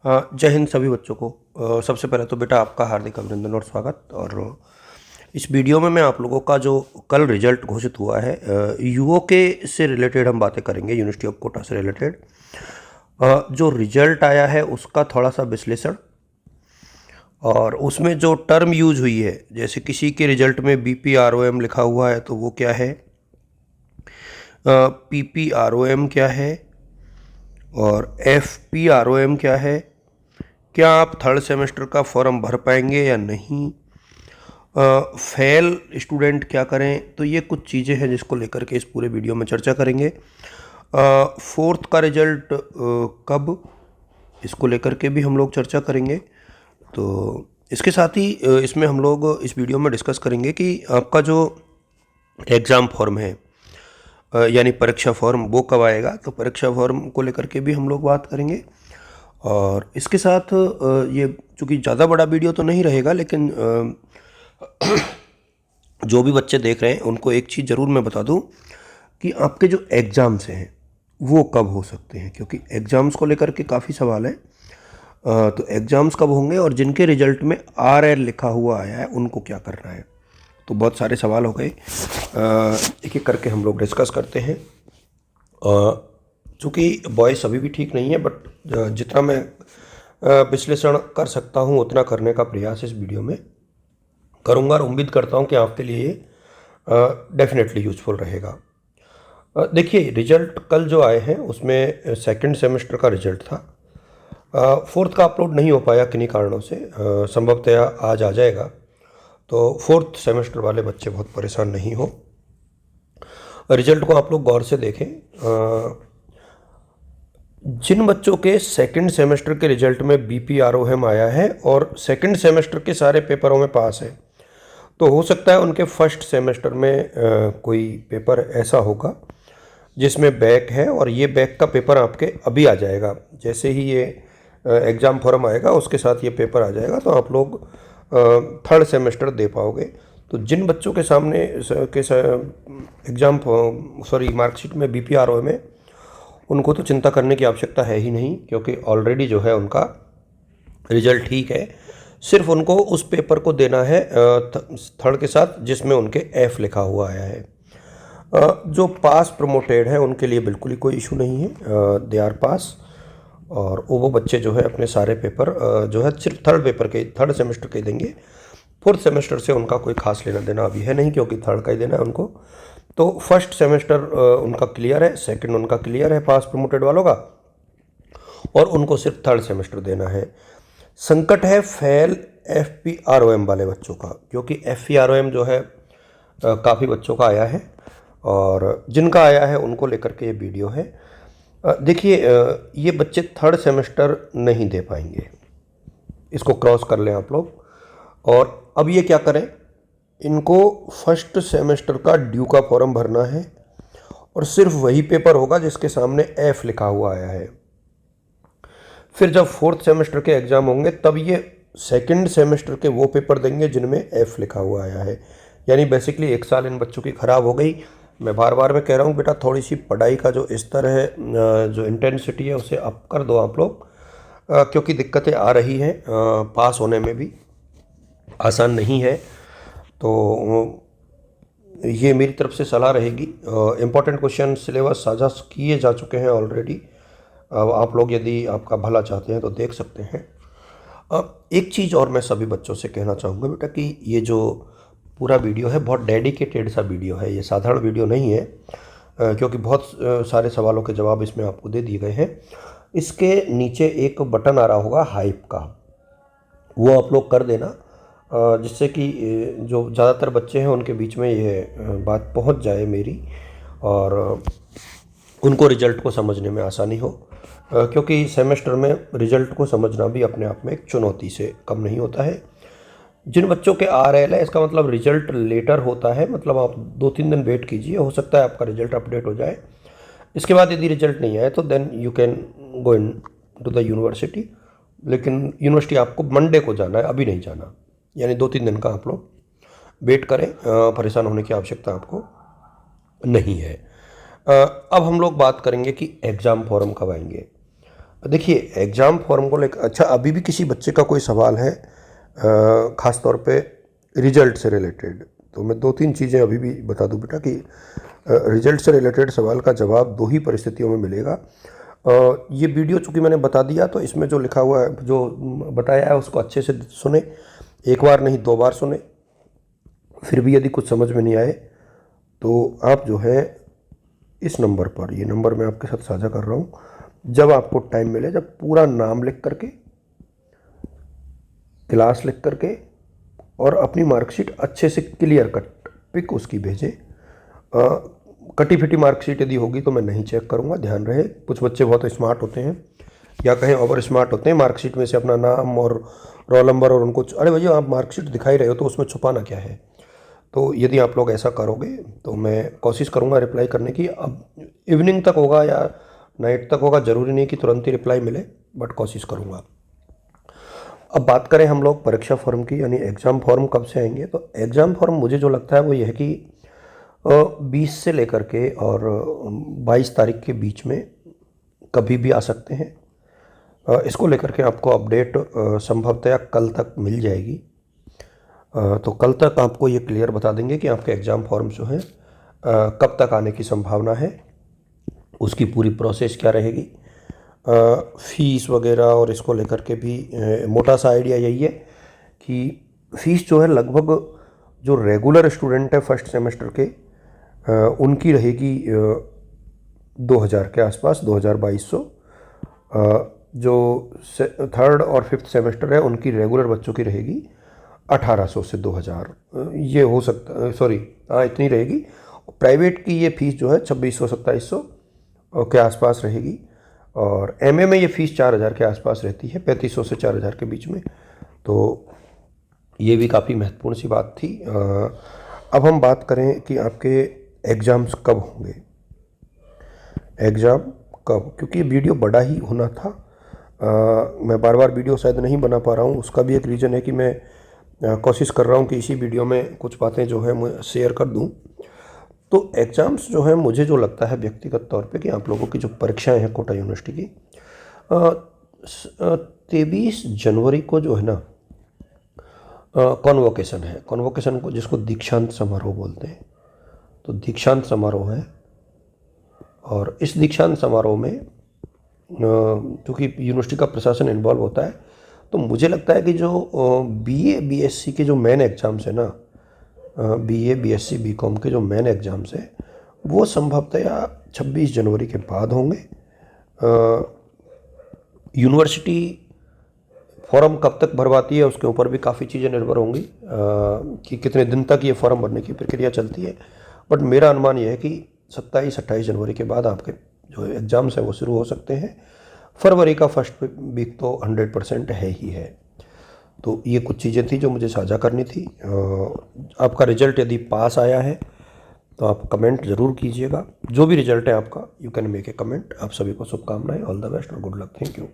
जय हिंद सभी बच्चों को। सबसे पहले तो बेटा आपका हार्दिक अभिनंदन और स्वागत। और इस वीडियो में मैं आप लोगों का जो कल रिजल्ट घोषित हुआ है यूओके से रिलेटेड हम बातें करेंगे, यूनिवर्सिटी ऑफ कोटा से रिलेटेड। जो रिजल्ट आया है उसका थोड़ा सा विश्लेषण, और उसमें जो टर्म यूज हुई है, जैसे किसी के रिजल्ट में BPROM लिखा हुआ है तो वो क्या है, PPROM क्या है और FPROM क्या है, क्या आप थर्ड सेमेस्टर का फॉर्म भर पाएंगे या नहीं, फेल स्टूडेंट क्या करें। तो ये कुछ चीज़ें हैं जिसको लेकर के इस पूरे वीडियो में चर्चा करेंगे। फोर्थ का रिजल्ट कब, इसको लेकर के भी हम लोग चर्चा करेंगे। तो इसके साथ ही इसमें हम लोग इस वीडियो में डिस्कस करेंगे कि आपका जो एग्ज़ाम फॉर्म है यानी परीक्षा फॉर्म वो कब आएगा। तो परीक्षा फॉर्म को लेकर के भी हम लोग बात करेंगे। और इसके साथ ये चूँकि ज़्यादा बड़ा वीडियो तो नहीं रहेगा, लेकिन जो भी बच्चे देख रहे हैं उनको एक चीज़ ज़रूर मैं बता दूं कि आपके जो एग्ज़ाम्स हैं वो कब हो सकते हैं, क्योंकि एग्ज़ाम्स को लेकर के काफ़ी सवाल है। तो एग्ज़ाम्स कब होंगे और जिनके रिजल्ट में RL लिखा हुआ आया है उनको क्या करना है। तो बहुत सारे सवाल हो गए, एक एक करके हम लोग डिस्कस करते हैं। चूँकि वॉइस अभी भी ठीक नहीं है, बट जितना मैं विश्लेषण कर सकता हूँ उतना करने का प्रयास इस वीडियो में करूँगा, और उम्मीद करता हूँ कि आपके लिए डेफिनेटली यूज़फुल रहेगा। देखिए, रिजल्ट कल जो आए हैं उसमें सेकंड सेमेस्टर का रिजल्ट था। फोर्थ का अपलोड नहीं हो पाया किन्हीं कारणों से, संभवतः आज आ जाएगा। तो फोर्थ सेमेस्टर वाले बच्चे बहुत परेशान नहीं हो। रिजल्ट को आप लोग गौर से देखें। जिन बच्चों के सेकंड सेमेस्टर के रिजल्ट में BPROM आया है और सेकंड सेमेस्टर के सारे पेपरों में पास है, तो हो सकता है उनके फर्स्ट सेमेस्टर में कोई पेपर ऐसा होगा जिसमें बैक है, और ये बैक का पेपर आपके अभी आ जाएगा। जैसे ही ये एग्ज़ाम फॉर्म आएगा उसके साथ ये पेपर आ जाएगा, तो आप लोग थर्ड सेमेस्टर दे पाओगे। तो जिन बच्चों के सामने एग्ज़ाम मार्कशीट में BPROM है उनको तो चिंता करने की आवश्यकता है ही नहीं, क्योंकि ऑलरेडी जो है उनका रिजल्ट ठीक है। सिर्फ उनको उस पेपर को देना है थर्ड के साथ जिसमें उनके F लिखा हुआ आया है। जो पास प्रमोटेड है उनके लिए बिल्कुल ही कोई इशू नहीं है, दे आर पास। और वो बच्चे जो है अपने सारे पेपर जो है सिर्फ थर्ड सेमेस्टर के देंगे। फोर्थ सेमेस्टर से उनका कोई खास लेना देना अभी है नहीं, क्योंकि थर्ड का ही देना है उनको। तो फर्स्ट सेमेस्टर उनका क्लियर है, सेकंड उनका क्लियर है पास प्रमोटेड वालों का, और उनको सिर्फ थर्ड सेमेस्टर देना है। संकट है फेल FPROM वाले बच्चों का, क्योंकि FPROM जो है काफ़ी बच्चों का आया है, और जिनका आया है उनको लेकर के ये वीडियो है। देखिए, ये बच्चे थर्ड सेमेस्टर नहीं दे पाएंगे, इसको क्रॉस कर लें आप लोग। और अब ये क्या करें, इनको फर्स्ट सेमेस्टर का ड्यू का फॉर्म भरना है, और सिर्फ वही पेपर होगा जिसके सामने F लिखा हुआ आया है। फिर जब फोर्थ सेमेस्टर के एग्ज़ाम होंगे तब ये सेकंड सेमेस्टर के वो पेपर देंगे जिनमें F लिखा हुआ आया है। यानी बेसिकली एक साल इन बच्चों की ख़राब हो गई। मैं बार बार मैं कह रहा हूँ बेटा, थोड़ी सी पढ़ाई का जो स्तर है, जो इंटेंसिटी है उसे अप कर दो आप लोग, क्योंकि दिक्कतें आ रही हैं, पास होने में भी आसान नहीं है। तो ये मेरी तरफ से सलाह रहेगी। इम्पॉर्टेंट क्वेश्चन सिलेबस साझा किए जा चुके हैं ऑलरेडी। अब आप लोग यदि आपका भला चाहते हैं तो देख सकते हैं। अब एक चीज़ और मैं सभी बच्चों से कहना चाहूँगा बेटा, कि ये जो पूरा वीडियो है बहुत डेडिकेटेड सा वीडियो है, ये साधारण वीडियो नहीं है, क्योंकि बहुत सारे सवालों के जवाब इसमें आपको दे दिए गए हैं। इसके नीचे एक बटन आ रहा होगा हाइप का, वो आप लोग कर देना, जिससे कि जो ज़्यादातर बच्चे हैं उनके बीच में ये बात पहुंच जाए मेरी, और उनको रिजल्ट को समझने में आसानी हो। क्योंकि सेमेस्टर में रिजल्ट को समझना भी अपने आप में एक चुनौती से कम नहीं होता है। जिन बच्चों के RL है, इसका मतलब रिजल्ट लेटर होता है, मतलब आप 2-3 दिन वेट कीजिए, हो सकता है आपका रिजल्ट अपडेट हो जाए। इसके बाद यदि रिजल्ट नहीं आए तो then you can go into the university, लेकिन यूनिवर्सिटी आपको मंडे को जाना है, अभी नहीं जाना। यानी 2-3 दिन का आप लोग वेट करें, परेशान होने की आवश्यकता आपको नहीं है। अब हम लोग बात करेंगे कि एग्ज़ाम फॉर्म कब आएंगे। देखिए एग्ज़ाम फॉर्म को लेकर, अच्छा अभी भी किसी बच्चे का कोई सवाल है ख़ास तौर पे रिजल्ट से रिलेटेड, तो मैं 2-3 चीज़ें अभी भी बता दूं बेटा कि रिजल्ट से रिलेटेड सवाल का जवाब 2 ही परिस्थितियों में मिलेगा। ये वीडियो चूँकि मैंने बता दिया तो इसमें जो लिखा हुआ है, जो बताया है उसको अच्छे से सुने, एक बार नहीं 2 बार सुने। फिर भी यदि कुछ समझ में नहीं आए तो आप जो है इस नंबर पर, ये नंबर मैं आपके साथ साझा कर रहा हूँ, जब आपको टाइम मिले, जब पूरा नाम लिख करके, क्लास लिख करके और अपनी मार्कशीट अच्छे से क्लियर कट पिक उसकी भेजें। कटी फिटी मार्कशीट यदि होगी तो मैं नहीं चेक करूँगा, ध्यान रहे। कुछ बच्चे बहुत स्मार्ट होते हैं या कहें ओवर स्मार्ट होते हैं, मार्कशीट में से अपना नाम और रोल नंबर और उनको, अरे भैया आप मार्कशीट दिखाई रहे हो तो उसमें छुपाना क्या है। तो यदि आप लोग ऐसा करोगे तो मैं कोशिश करूँगा रिप्लाई करने की। अब इवनिंग तक होगा या नाइट तक होगा, ज़रूरी नहीं कि तुरंत ही रिप्लाई मिले, बट कोशिश करूँगा। अब बात करें हम लोग परीक्षा फॉर्म की, यानी एग्ज़ाम फॉर्म कब से आएंगे, तो एग्ज़ाम फॉर्म मुझे जो लगता है वो यह है कि 20 से लेकर के और 22 तारीख के बीच में कभी भी आ सकते हैं। इसको लेकर के आपको अपडेट संभवतया कल तक मिल जाएगी। तो कल तक आपको ये क्लियर बता देंगे कि आपके एग्ज़ाम फॉर्म जो हैं कब तक आने की संभावना है, उसकी पूरी प्रोसेस क्या रहेगी, फ़ीस वगैरह, और इसको लेकर के भी मोटा सा आइडिया यही है कि फ़ीस जो है लगभग जो रेगुलर स्टूडेंट है फर्स्ट सेमेस्टर के उनकी रहेगी 2000 के आसपास, 2200। जो थर्ड और फिफ्थ सेमेस्टर है उनकी रेगुलर बच्चों की रहेगी 1800 से 2000, ये हो सकता, सॉरी हाँ इतनी रहेगी। प्राइवेट की ये फ़ीस जो है 2600-2700 के आसपास रहेगी, और एमए में ये फ़ीस 4000 के आसपास रहती है, 3500 से 4000 के बीच में। तो ये भी काफ़ी महत्वपूर्ण सी बात थी। अब हम बात करें कि आपके एग्ज़ाम्स कब होंगे, एग्ज़ाम कब, क्योंकि वीडियो बड़ा ही होना था। मैं बार बार वीडियो शायद नहीं बना पा रहा हूँ, उसका भी एक रीज़न है कि मैं कोशिश कर रहा हूँ कि इसी वीडियो में कुछ बातें जो है मैं शेयर कर दूँ। तो एग्ज़ाम्स जो है मुझे जो लगता है व्यक्तिगत तौर पे कि आप लोगों की जो परीक्षाएं हैं कोटा यूनिवर्सिटी की 23 जनवरी को जो है ना कॉन्वोकेशन है, कॉन्वोकेशन को जिसको दीक्षांत समारोह बोलते हैं, तो दीक्षांत समारोह है। और इस दीक्षांत समारोह में क्योंकि यूनिवर्सिटी का प्रशासन इन्वॉल्व होता है, तो मुझे लगता है कि जो बीए बीएससी के जो मेन एग्ज़ाम्स है ना, बीए बीएससी बीकॉम के जो मेन एग्ज़ाम्स हैं वो संभवतया 26 जनवरी के बाद होंगे। यूनिवर्सिटी फॉर्म कब तक भरवाती है उसके ऊपर भी काफ़ी चीज़ें निर्भर होंगी कि कितने दिन तक ये फॉर्म भरने की प्रक्रिया चलती है। बट मेरा अनुमान ये है कि 27-28 जनवरी के बाद आपके जो एग्ज़ाम्स हैं वो शुरू हो सकते हैं। फरवरी का फर्स्ट वीक तो 100% है ही है। तो ये कुछ चीज़ें थी जो मुझे साझा करनी थी। आपका रिजल्ट यदि पास आया है तो आप कमेंट ज़रूर कीजिएगा, जो भी रिजल्ट है आपका, you can make a comment. आप सभी को शुभकामनाएं, ऑल द बेस्ट और गुड लक, थैंक यू।